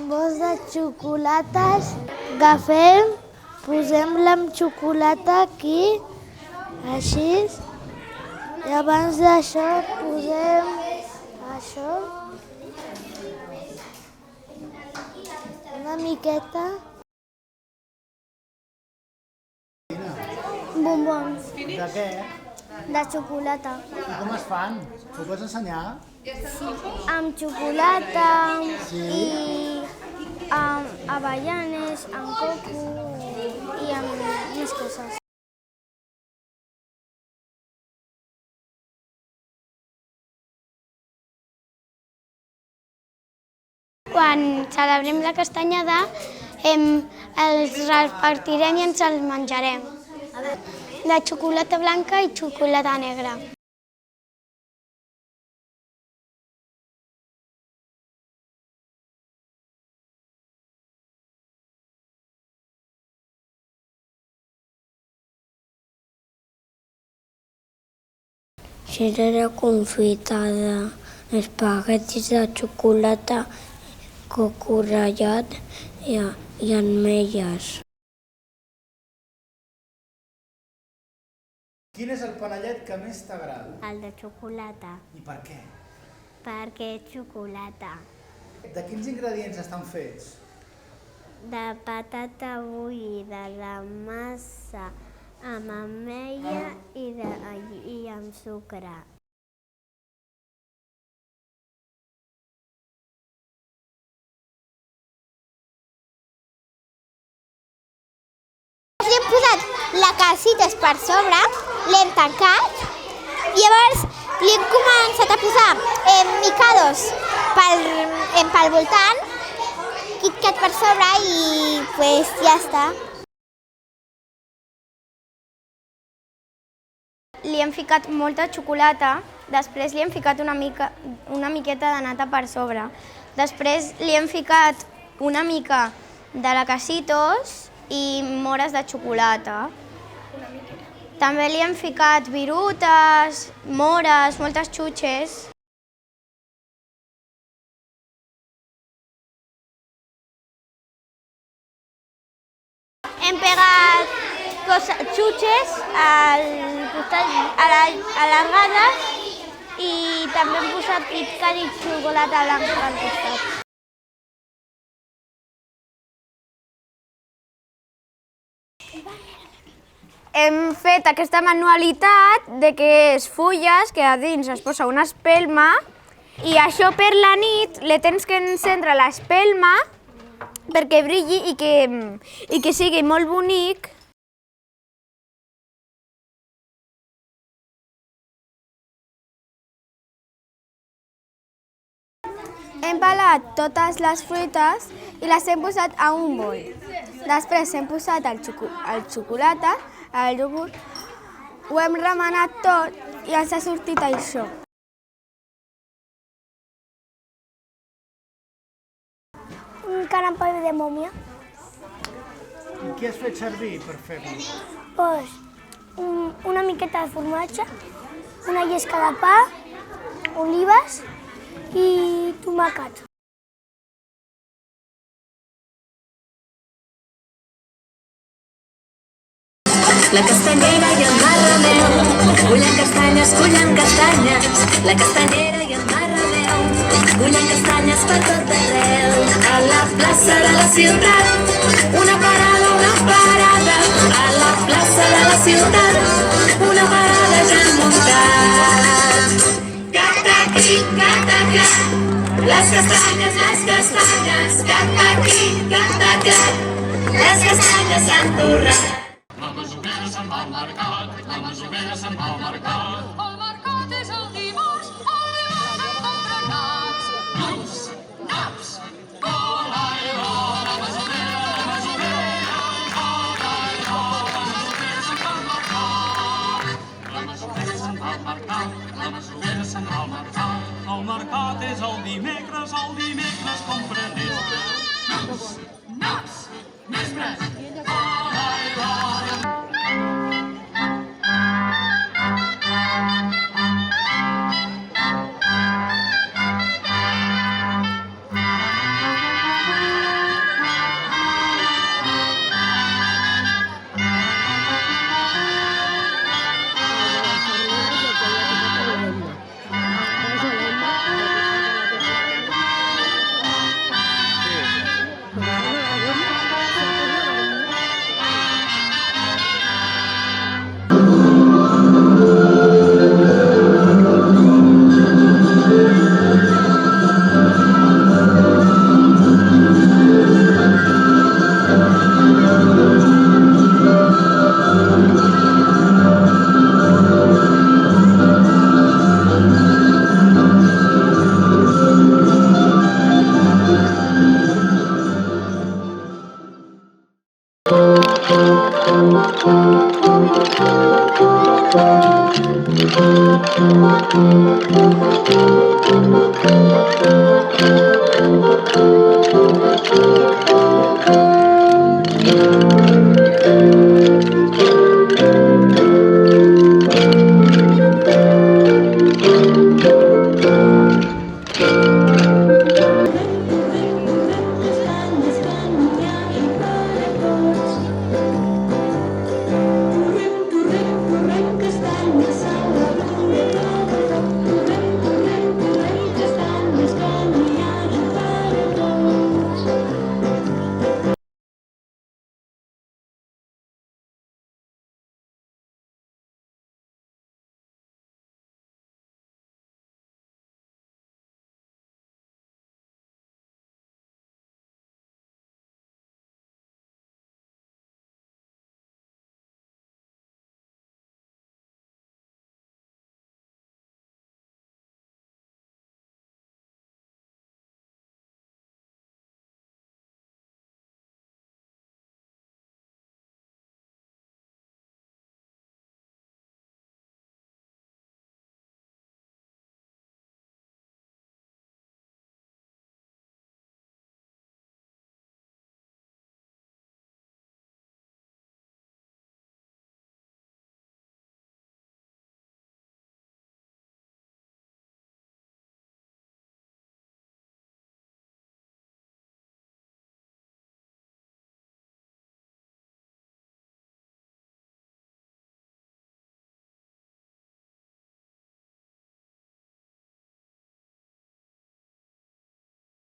bombons de xocolates, agafem, posem-la amb xocolata aquí, així, i abans d'això posem això, una miqueta. Bombons. De què? De xocolata. I com es fan? Ho pots ensenyar? Amb xocolata Sí. i amb avellanes, amb coco i amb més coses. Quan celebrem la castanyada, els repartirem i ens els menjarem. De xocolata blanca i xocolata negra. Cirera confitada, espaguetis de xocolata, coco ratllat i ametlles. Quin és el panellet que més t'agrada? El de xocolata, I per què? perquè és xocolata. De quins ingredients estan fets? De patata bullida, de massa, amb ametlla i amb sucre. Li hem posat la calcites per sobre, l'hem tancat i llavors li hem començat a posar micados pel voltant, KitKat per sobre i pues ja està. Li hem ficat molta xocolata, després li hem ficat una miqueta de nata per sobre, després li hem ficat una mica de lacasitos i mores de xocolata. També li hem ficat virutes, mores, moltes xutxes. Hem pegat xutxes a les i també hem posat KitKat i xocolata blanca al costat. Hem fet aquesta manualitat de que és fulles, que a dins es posa una espelma i això per la nit le tens que encendre l'espelma perquè brilli i que sigui molt bonic. Hem pelat totes les fruites i les hem posat a un bol. Després hem posat el xocolata, el iogurt, ho hem remenat tot i ens ha sortit això. Un canapé de mòmia. I què has fet servir per fer-lo? Pues, una miqueta de formatge, una llesca de pa, olives i tomàquet. La castanyera i el marrameu, cullen castanyes, la castanyera i el marrameu, cullen castanyes per tot arreu. A la plaça de la ciutat, una parada, a la plaça de la ciutat, una parada ja han muntat. Cata aquí, cata allà, les castanyes, cata aquí, cata allà, les castanyes s'han torrat. La masovera se'n va al mercat, la masovera se'n va al mercat. El mercat és el dimarts se'n compra naps. Naps, cola i rola, la masovera, cola i rola, la masovera se'n va al mercat. La masovera se'n va al mercat, la masovera se'n va al mercat. El mercat és el dimecres compra nespres. Naps, nespres, cola i rola.